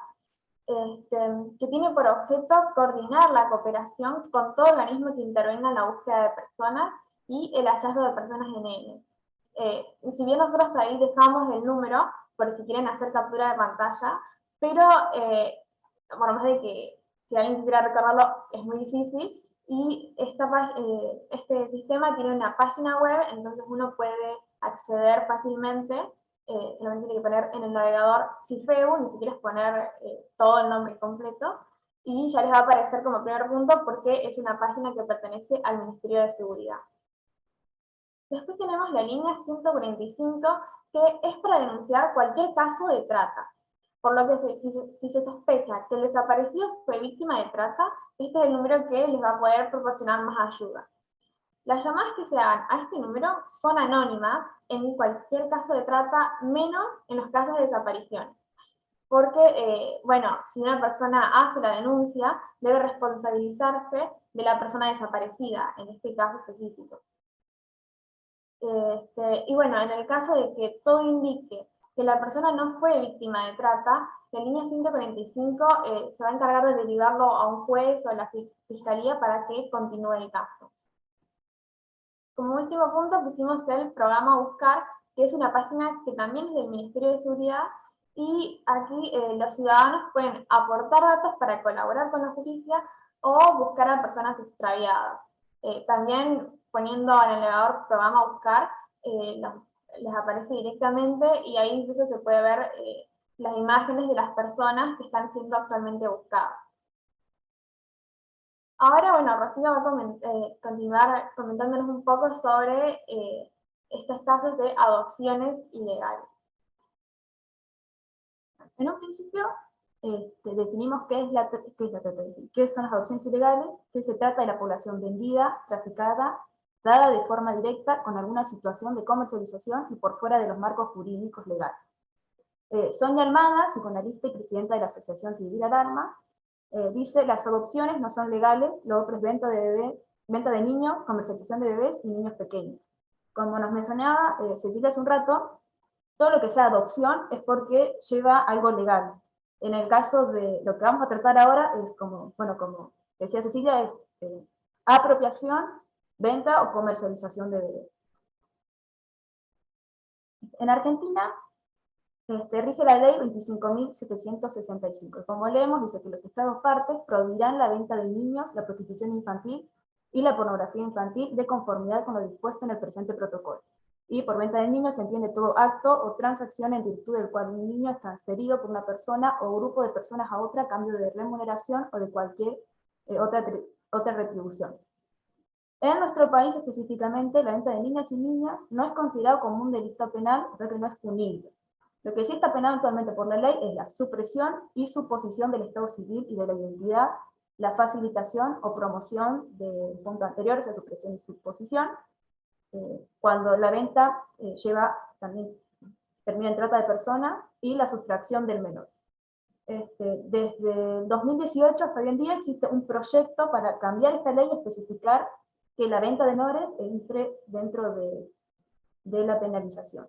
que tiene por objeto coordinar la cooperación con todo organismo que intervenga en la búsqueda de personas y el hallazgo de personas en N. Si bien nosotros ahí dejamos el número, por si quieren hacer captura de pantalla, pero por más de que si alguien quisiera recordarlo es muy difícil, y este sistema tiene una página web, entonces uno puede acceder fácilmente. Solamente tiene que poner en el navegador CIFEU, ni siquiera poner todo el nombre completo, y ya les va a aparecer como primer punto porque es una página que pertenece al Ministerio de Seguridad. Después tenemos la línea 145, que es para denunciar cualquier caso de trata. Por lo que si se sospecha que el desaparecido fue víctima de trata, este es el número que les va a poder proporcionar más ayuda. Las llamadas que se hagan a este número son anónimas en cualquier caso de trata, menos en los casos de desaparición. Porque, bueno, si una persona hace la denuncia, debe responsabilizarse de la persona desaparecida, en este caso específico. Y bueno, en el caso de que todo indique que la persona no fue víctima de trata, la línea 145 se va a encargar de derivarlo a un juez o a la fiscalía para que continúe el caso. Como último punto pusimos el programa Buscar, que es una página que también es del Ministerio de Seguridad, y aquí los ciudadanos pueden aportar datos para colaborar con la justicia o buscar a personas extraviadas. También poniendo en el navegador Programa a buscar, les aparece directamente y ahí incluso se puede ver las imágenes de las personas que están siendo actualmente buscadas. Ahora, bueno, Rocío va a continuar comentándonos un poco sobre estos casos de adopciones ilegales. En un principio, definimos qué son las adopciones ilegales, que se trata de la población vendida, traficada, dada de forma directa con alguna situación de comercialización y por fuera de los marcos jurídicos legales. Sonia Almada, psicoanalista y presidenta de la Asociación Civil Alarma, dice: las adopciones no son legales, lo otro es venta de niños, comercialización de bebés y niños pequeños. Como nos mencionaba Cecilia hace un rato, todo lo que sea adopción es porque lleva algo legal. En el caso de lo que vamos a tratar ahora es como decía Cecilia, es apropiación, venta o comercialización de bebés. En Argentina rige la ley 25.765. Como leemos, dice que los estados partes prohibirán la venta de niños, la prostitución infantil y la pornografía infantil de conformidad con lo dispuesto en el presente protocolo. Y por venta de niños se entiende todo acto o transacción en virtud del cual un niño es transferido por una persona o grupo de personas a otra a cambio de remuneración o de cualquier otra retribución. En nuestro país específicamente, la venta de niños y niñas no es considerado como un delito penal, o sea que no es punible. Lo que sí está penado actualmente por la ley es la supresión y suposición del estado civil y de la identidad, la facilitación o promoción del punto anterior, o sea, supresión y suposición, cuando la venta termina en trata de personas, y la sustracción del menor. Desde 2018 hasta hoy en día existe un proyecto para cambiar esta ley y especificar que la venta de menores entre dentro de la penalización.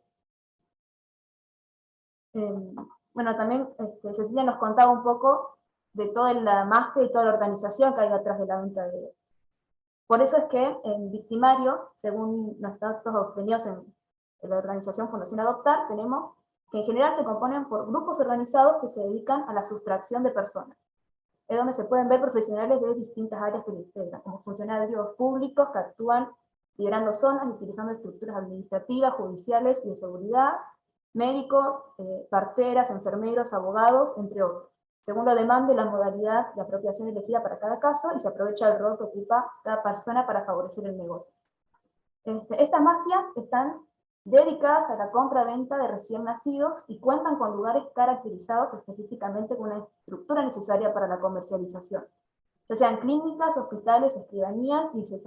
Bueno, también Cecilia nos contaba un poco de toda la magia y toda la organización que hay detrás de la venta de bebés. Por eso es que en Victimarios, según los datos obtenidos en la organización Fundación Adoptar, tenemos que en general se componen por grupos organizados que se dedican a la sustracción de personas. Es donde se pueden ver profesionales de distintas áreas que lo integran, como funcionarios públicos que actúan liberando zonas y utilizando estructuras administrativas, judiciales y de seguridad, médicos, parteras, enfermeros, abogados, entre otros, según lo demande la modalidad de apropiación elegida para cada caso, y se aprovecha el rol que ocupa cada persona para favorecer el negocio. Estas mafias están dedicadas a la compra-venta de recién nacidos y cuentan con lugares caracterizados específicamente con una estructura necesaria para la comercialización, ya sean clínicas, hospitales, escribanías, y se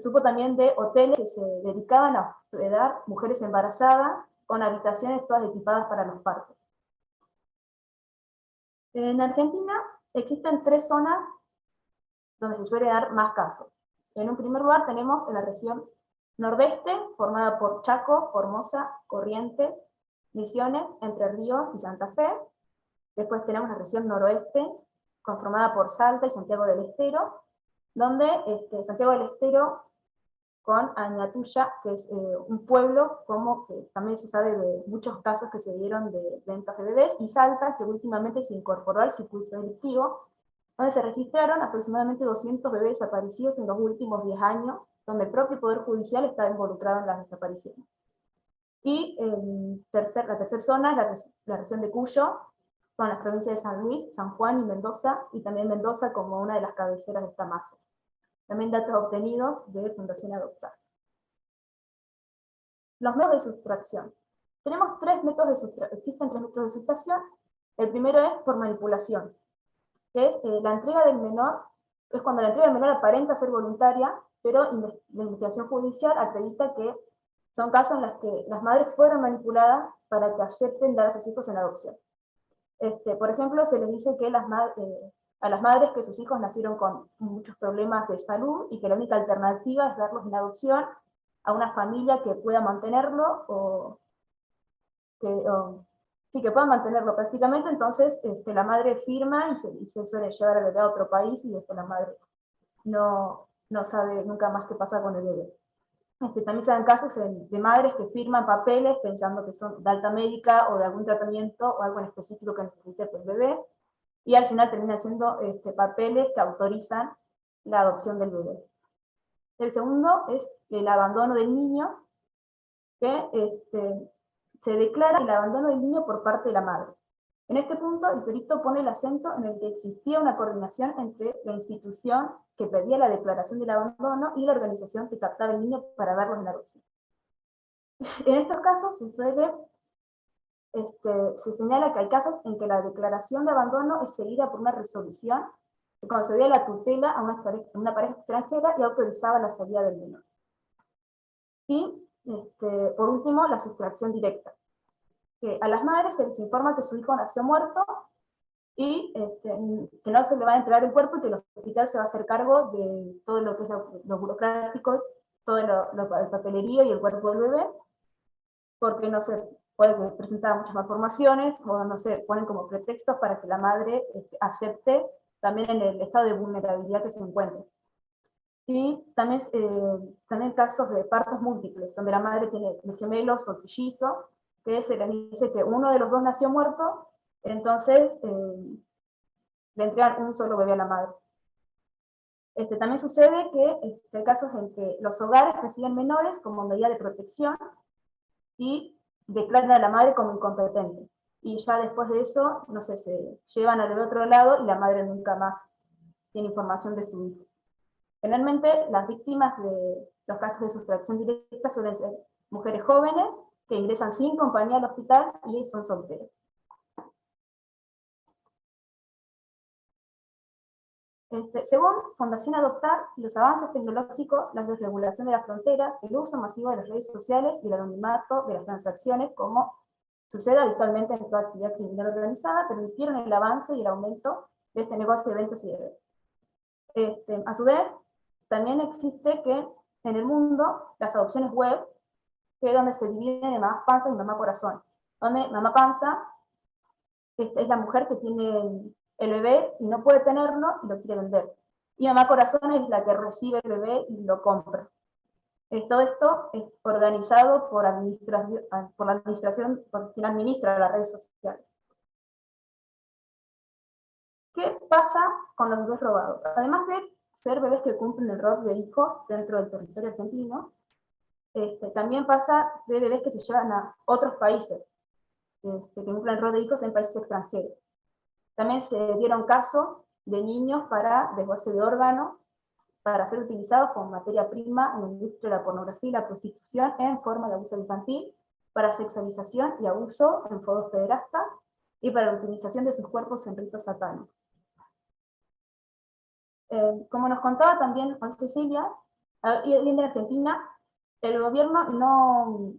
supo también de hoteles que se dedicaban a hospedar mujeres embarazadas con habitaciones todas equipadas para los partos. En Argentina existen 3 zonas donde se suele dar más casos. En un primer lugar tenemos en la región nordeste, formada por Chaco, Formosa, Corrientes, Misiones, Entre Ríos y Santa Fe. Después tenemos la región noroeste, conformada por Salta y Santiago del Estero, donde Santiago del Estero con Añatuya, que es un pueblo, como que también se sabe de muchos casos que se dieron de ventas de bebés, y Salta, que últimamente se incorporó al circuito delictivo, donde se registraron aproximadamente 200 bebés desaparecidos en los últimos 10 años, donde el propio Poder Judicial está involucrado en las desapariciones. Y la tercera zona es la región de Cuyo, con las provincias de San Luis, San Juan y Mendoza, y también Mendoza como una de las cabeceras de esta mafia. También datos obtenidos de Fundación Adoptar. Los métodos de sustracción. Tenemos existen 3 métodos de sustracción. El primero es por manipulación, que es la entrega del menor, es cuando la entrega del menor aparenta ser voluntaria, pero la investigación judicial acredita que son casos en los que las madres fueron manipuladas para que acepten dar a sus hijos en adopción. Por ejemplo, se les dice que a las madres que sus hijos nacieron con muchos problemas de salud y que la única alternativa es darlos en adopción a una familia que pueda mantenerlo, que pueda mantenerlo prácticamente. Entonces la madre firma y se suele llevar al bebé a otro país, y después la madre no sabe nunca más qué pasa con el bebé. También se dan casos de madres que firman papeles pensando que son de alta médica o de algún tratamiento o algo en específico que necesite el bebé, y al final terminan siendo papeles que autorizan la adopción del bebé. El segundo es el abandono del niño, que se declara el abandono del niño por parte de la madre. En este punto, el perito pone el acento en el que existía una coordinación entre la institución que pedía la declaración del abandono y la organización que captaba el niño para darlo en adopción. En estos casos se señala que hay casos en que la declaración de abandono es seguida por una resolución que concedía la tutela a una pareja extranjera y autorizaba la salida del menor. Y, por último, la sustracción directa. Que a las madres se les informa que su hijo nació muerto y que no se le va a entregar el cuerpo y que el hospital se va a hacer cargo de todo lo que es lo burocrático, todo el papelerío y el cuerpo del bebé, porque no se puede presentar muchas malformaciones, o no sé, ponen como pretextos para que la madre acepte también en el estado de vulnerabilidad que se encuentra. Y también casos de partos múltiples, donde la madre tiene gemelos o trillizos, que se le dice que uno de los dos nació muerto, entonces le entregan un solo bebé a la madre. También sucede que hay casos en que los hogares reciben menores como medida de protección y declaran a la madre como incompetente. Y ya después de eso, no sé, se llevan al otro lado y la madre nunca más tiene información de su hijo. Generalmente, las víctimas de los casos de sustracción directa suelen ser mujeres jóvenes que ingresan sin compañía al hospital y son solteras. Según Fundación Adoptar, los avances tecnológicos, la desregulación de las fronteras, el uso masivo de las redes sociales y el anonimato de las transacciones, como sucede habitualmente en toda actividad criminal organizada, permitieron el avance y el aumento de este negocio de eventos y eventos. A su vez, también existe que en el mundo las adopciones web, que es donde se dividen en mamá panza y mamá corazón, donde mamá panza es la mujer que tiene el bebé y no puede tenerlo y lo quiere vender. Y mamá corazón es la que recibe el bebé y lo compra. Todo esto es organizado por la administración, por quien administra las redes sociales. ¿Qué pasa con los bebés robados? Además de ser bebés que cumplen el rol de hijos dentro del territorio argentino, también pasa de bebés que se llevan a otros países, que cumplen el rol de hijos en países extranjeros. También se dieron casos de niños para desguace de órganos, para ser utilizados como materia prima en la industria de la pornografía y la prostitución en forma de abuso infantil, para sexualización y abuso en foros pederastas, y para la utilización de sus cuerpos en ritos satánicos. Como nos contaba también Juan Cecilia, y en Argentina, el gobierno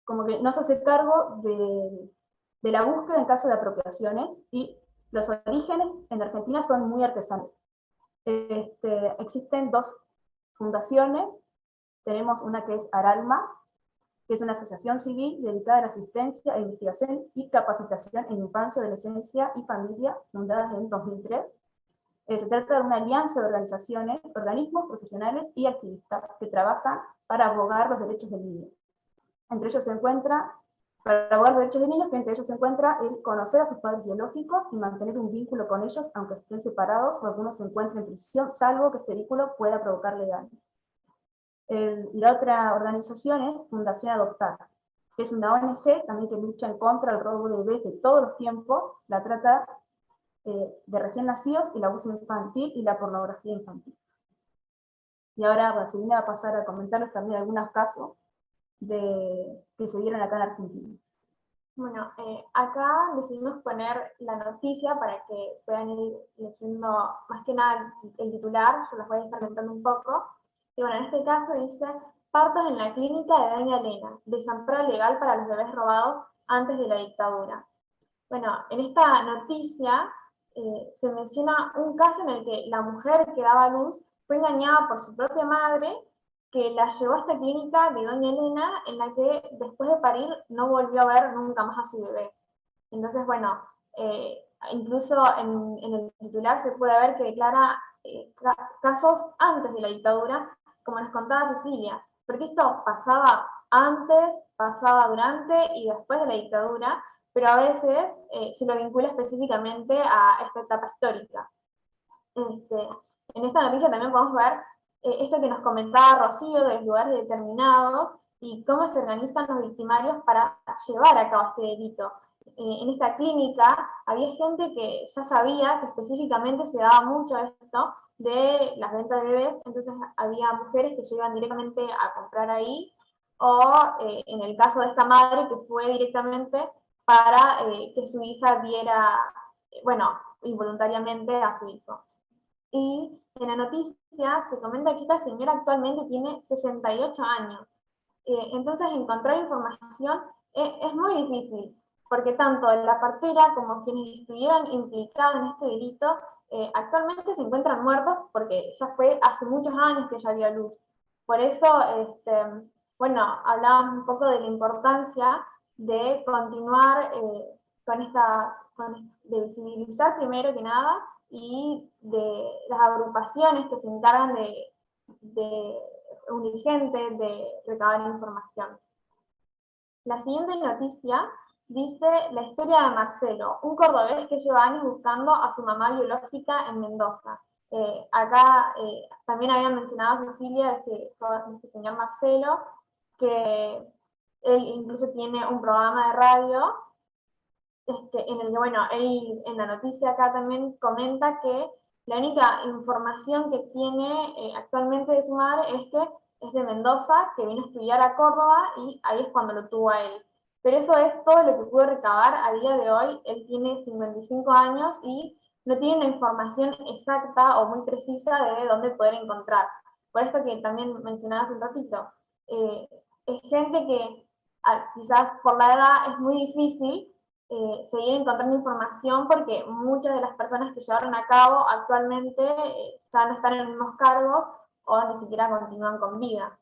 como que no se hace cargo de la búsqueda en caso de apropiaciones, y los orígenes en Argentina son muy artesanos. Existen dos fundaciones. Tenemos una que es Aralma, que es una asociación civil dedicada a la asistencia, a investigación y capacitación en infancia, adolescencia y familia, fundada en 2003. Se trata de una alianza de organizaciones, organismos profesionales y activistas que trabajan para abogar los derechos del niño. Entre ellos se encuentra, para abogar los derechos de niños, que entre ellos se encuentra el conocer a sus padres biológicos y mantener un vínculo con ellos, aunque estén separados o algunos se encuentren en prisión, salvo que este vínculo pueda provocarle daño. Y la otra organización es Fundación Adoptar, que es una ONG también que lucha en contra del robo de bebés de todos los tiempos, la trata de recién nacidos, el abuso infantil y la pornografía infantil. Y ahora Vaselina va a pasar a comentarles también algunos casos que se dieron acá en Argentina. Bueno, acá decidimos poner la noticia para que puedan ir leyendo más que nada el titular, yo las voy a estar comentando un poco. Y bueno, en este caso dice: partos en la clínica de Doña Elena, desamparo legal para los bebés robados antes de la dictadura. Bueno, en esta noticia se menciona un caso en el que la mujer que daba luz fue engañada por su propia madre, que la llevó a esta clínica de Doña Elena, en la que después de parir no volvió a ver nunca más a su bebé. Entonces, bueno, incluso en el titular se puede ver que declara casos antes de la dictadura, como nos contaba Cecilia, porque esto pasaba antes, pasaba durante y después de la dictadura, pero a veces se lo vincula específicamente a esta etapa histórica. En esta noticia también podemos ver esto que nos comentaba Rocío de los lugares determinados y cómo se organizan los victimarios para llevar a cabo este delito. En esta clínica había gente que ya sabía que específicamente se daba mucho esto de las ventas de bebés, entonces había mujeres que llegan directamente a comprar ahí, o en el caso de esta madre que fue directamente para que su hija diera, bueno, involuntariamente a su hijo. Y en la noticia se comenta que esta señora actualmente tiene 68 años. Entonces encontrar información es muy difícil, porque tanto la partera como quienes estuvieran implicados en este delito actualmente se encuentran muertos porque ya fue hace muchos años que ella dio a luz. Por eso, bueno, hablábamos un poco de la importancia de continuar de visibilizar primero que nada y de las agrupaciones que se encargan de urgente de recabar información. La siguiente noticia dice la historia de Marcelo, un cordobés que lleva años buscando a su mamá biológica en Mendoza. Acá también había mencionado a Cecilia este señor Marcelo, que él incluso tiene un programa de radio en el que, bueno, él en la noticia acá también comenta que la única información que tiene actualmente de su madre es que es de Mendoza, que vino a estudiar a Córdoba y ahí es cuando lo tuvo a él. Pero eso es todo lo que pudo recabar a día de hoy. Él tiene 55 años y no tiene una información exacta o muy precisa de dónde poder encontrar. Por esto que también mencionaba hace un ratito, es gente que quizás por la edad es muy difícil seguir encontrando información porque muchas de las personas que llevaron a cabo actualmente ya no están en los mismos cargos o ni siquiera continúan con vida.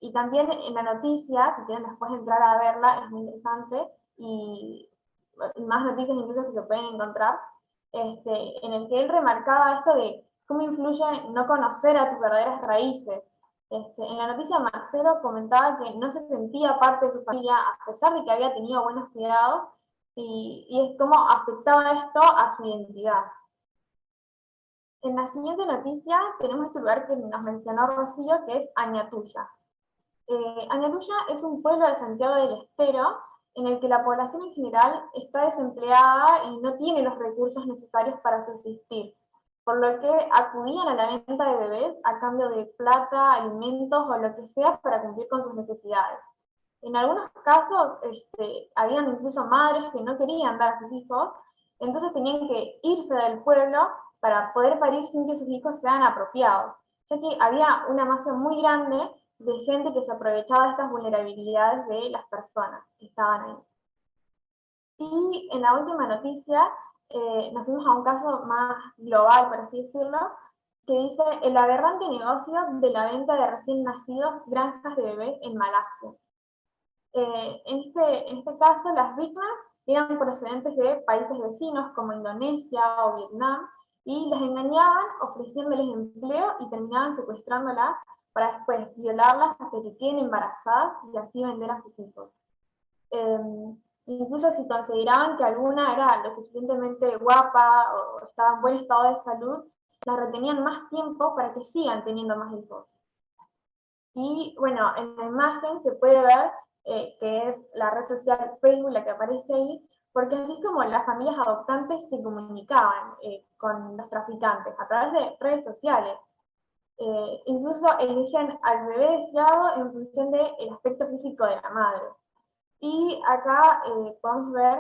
Y también en la noticia, si quieren después entrar a verla, es muy interesante, y más noticias incluso que se pueden encontrar, en el que él remarcaba esto de cómo influye no conocer a tus verdaderas raíces. En la noticia Marcelo comentaba que no se sentía parte de su familia a pesar de que había tenido buenos cuidados y es cómo afectaba esto a su identidad. En la siguiente noticia tenemos este lugar que nos mencionó Rocío, que es Añatuya. Añatuya es un pueblo de Santiago del Estero en el que la población en general está desempleada y no tiene los recursos necesarios para subsistir, por lo que acudían a la venta de bebés a cambio de plata, alimentos o lo que sea para cumplir con sus necesidades. En algunos casos habían incluso madres que no querían dar a sus hijos, entonces tenían que irse del pueblo para poder parir sin que sus hijos sean apropiados, ya que había una masa muy grande de gente que se aprovechaba de estas vulnerabilidades de las personas que estaban ahí. Y en la última noticia nos fuimos a un caso más global, por así decirlo, que dice el aberrante negocio de la venta de recién nacidos granjas de bebés en Malasia. En este caso, las víctimas eran procedentes de países vecinos como Indonesia o Vietnam, y las engañaban ofreciéndoles empleo y terminaban secuestrándolas para después violarlas hasta que queden embarazadas y así vender a sus hijos. Incluso si consideraban que alguna era lo suficientemente guapa o estaba en buen estado de salud, las retenían más tiempo para que sigan teniendo más hijos. Y bueno, en la imagen se puede ver que es la red social Facebook la que aparece ahí, porque así es como las familias adoptantes se comunicaban con los traficantes, a través de redes sociales. Incluso eligen al bebé deseado en función del aspecto físico de la madre. Y acá podemos ver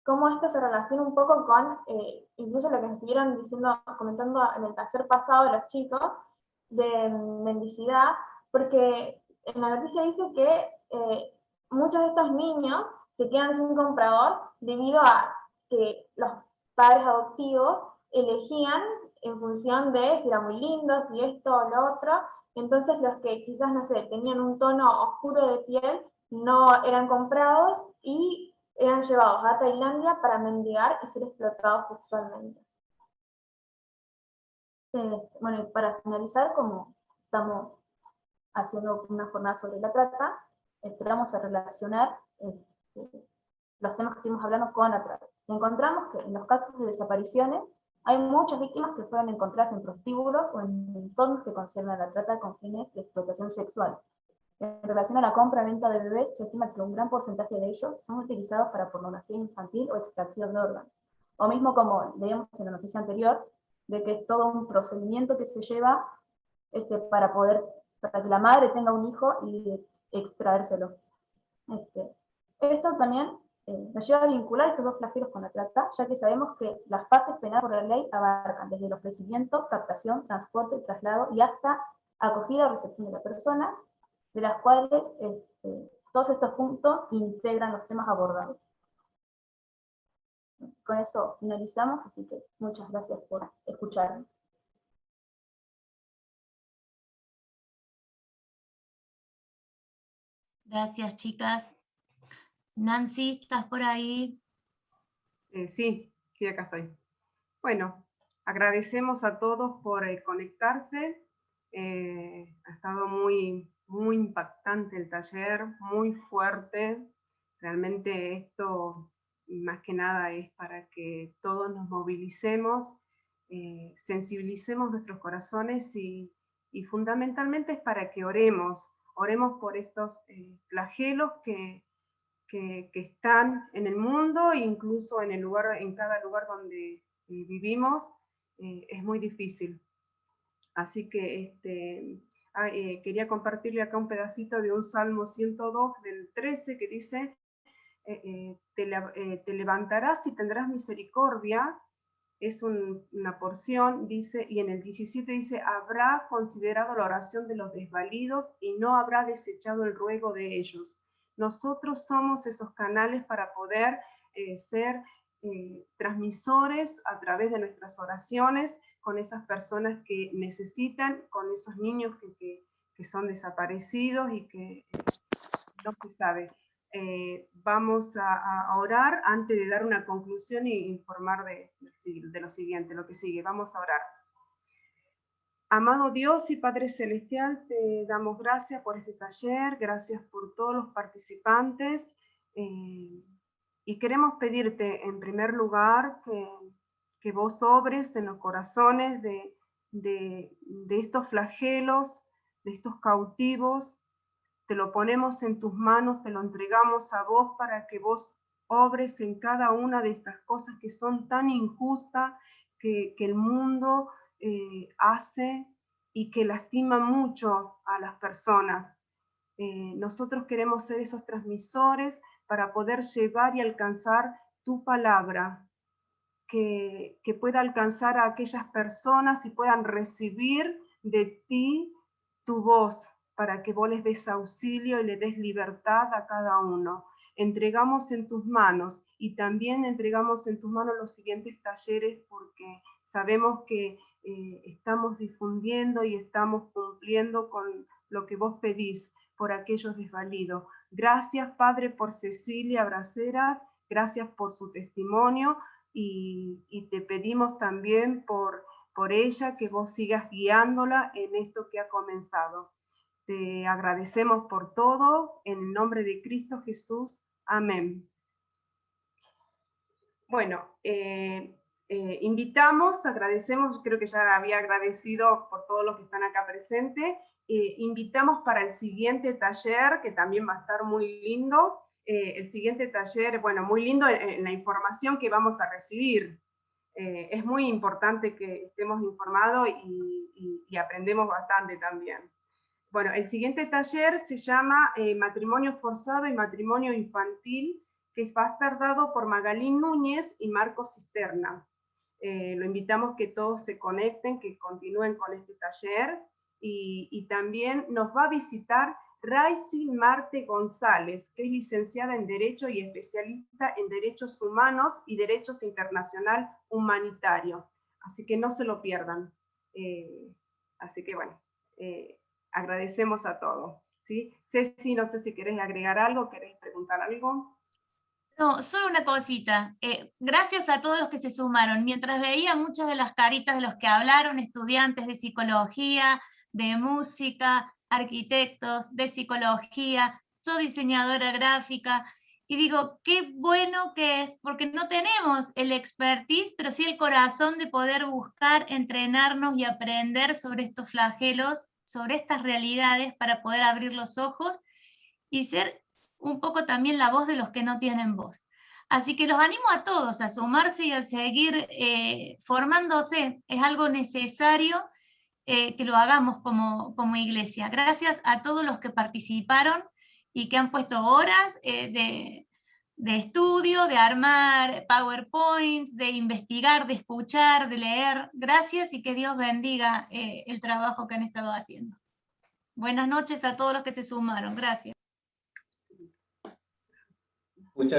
cómo esto se relaciona un poco con incluso lo que estuvieron diciendo, comentando en el taller pasado los chicos de mendicidad, porque en la noticia dice que muchos de estos niños se quedan sin comprador debido a que los padres adoptivos elegían en función de si eran muy lindos, si esto o lo otro. Entonces los que quizás, no sé, tenían un tono oscuro de piel no eran comprados y eran llevados a Tailandia para mendigar y ser explotados sexualmente. Bueno, y para finalizar, como estamos haciendo una jornada sobre la trata, vamos a relacionar los temas que estuvimos hablando con la trata. Encontramos que en los casos de desapariciones Hay muchas víctimas que suelen encontrarse en prostíbulos o en entornos que conciernen a la trata con fines de explotación sexual. En relación a la compra-venta de bebés, se estima que un gran porcentaje de ellos son utilizados para pornografía infantil o extracción de órganos. O mismo como leíamos en la noticia anterior, de que es todo un procedimiento que se lleva para que la madre tenga un hijo y extraérselo. Esto también nos lleva a vincular estos dos flagelos con la trata, ya que sabemos que las fases penales por la ley abarcan desde el ofrecimiento, captación, transporte, traslado y hasta acogida o recepción de la persona, de las cuales todos estos puntos integran los temas abordados. Con eso finalizamos, así que muchas gracias por escucharme. Gracias, chicas. Nancy, ¿estás por ahí? Sí, acá estoy. Bueno, agradecemos a todos por conectarse. Ha estado muy impactante el taller, muy fuerte. Realmente esto, más que nada, es para que todos nos movilicemos, sensibilicemos nuestros corazones y fundamentalmente es para que oremos por estos flagelos que están en el mundo, incluso en cada lugar donde vivimos, es muy difícil. Así que quería compartirle acá un pedacito de un Salmo 102 del 13 que dice, te levantarás y tendrás misericordia, es una porción, dice, y en el 17 dice, habrá considerado la oración de los desvalidos y no habrá desechado el ruego de ellos. Nosotros somos esos canales para poder ser transmisores a través de nuestras oraciones con esas personas que necesitan, con esos niños que son desaparecidos y que no se sabe. Vamos a orar antes de dar una conclusión e informar de lo siguiente, lo que sigue. Vamos a orar. Amado Dios y Padre Celestial, te damos gracias por este taller, gracias por todos los participantes y queremos pedirte en primer lugar que vos obres en los corazones de estos flagelos, de estos cautivos. Te lo ponemos en tus manos, te lo entregamos a vos para que vos obres en cada una de estas cosas que son tan injustas, que el mundo hace y que lastima mucho a las personas. Nosotros queremos ser esos transmisores para poder llevar y alcanzar tu palabra, que pueda alcanzar a aquellas personas y puedan recibir de ti tu voz, para que vos les des auxilio y les des libertad a cada uno. Entregamos en tus manos y también entregamos en tus manos los siguientes talleres porque sabemos que estamos difundiendo y estamos cumpliendo con lo que vos pedís por aquellos desvalidos. Gracias, Padre, por Cecilia Bracera, gracias por su testimonio y te pedimos también por ella que vos sigas guiándola en esto que ha comenzado. Te agradecemos por todo, en el nombre de Cristo Jesús. Amén. Bueno, invitamos, agradecemos, creo que ya había agradecido por todos los que están acá presentes, invitamos para el siguiente taller, que también va a estar muy lindo. El siguiente taller, bueno, muy lindo en la información que vamos a recibir. Es muy importante que estemos informados y aprendemos bastante también. Bueno, el siguiente taller se llama Matrimonio Forzado y Matrimonio Infantil, que va a estar dado por Magalín Núñez y Marcos Cisterna. Lo invitamos que todos se conecten, que continúen con este taller, y también nos va a visitar Raicy Marte González, que es licenciada en Derecho y especialista en Derechos Humanos y Derechos Internacional Humanitario. Así que no se lo pierdan. Así que bueno, agradecemos a todos. ¿Sí? Ceci, no sé si querés agregar algo, querés preguntar algo. No, solo una cosita. Gracias a todos los que se sumaron. Mientras veía muchas de las caritas de los que hablaron, estudiantes de psicología, de música, arquitectos, de psicología, yo diseñadora gráfica, Y digo, qué bueno que es, porque no tenemos el expertise, pero sí el corazón de poder buscar, entrenarnos y aprender sobre estos flagelos, sobre estas realidades, para poder abrir los ojos y ser un poco también la voz de los que no tienen voz. Así que los animo a todos a sumarse y a seguir formándose. Es algo necesario que lo hagamos como iglesia. Gracias a todos los que participaron y que han puesto horas de estudio, de armar PowerPoints, de investigar, de escuchar, de leer. Gracias y que Dios bendiga el trabajo que han estado haciendo. Buenas noches a todos los que se sumaron. Gracias.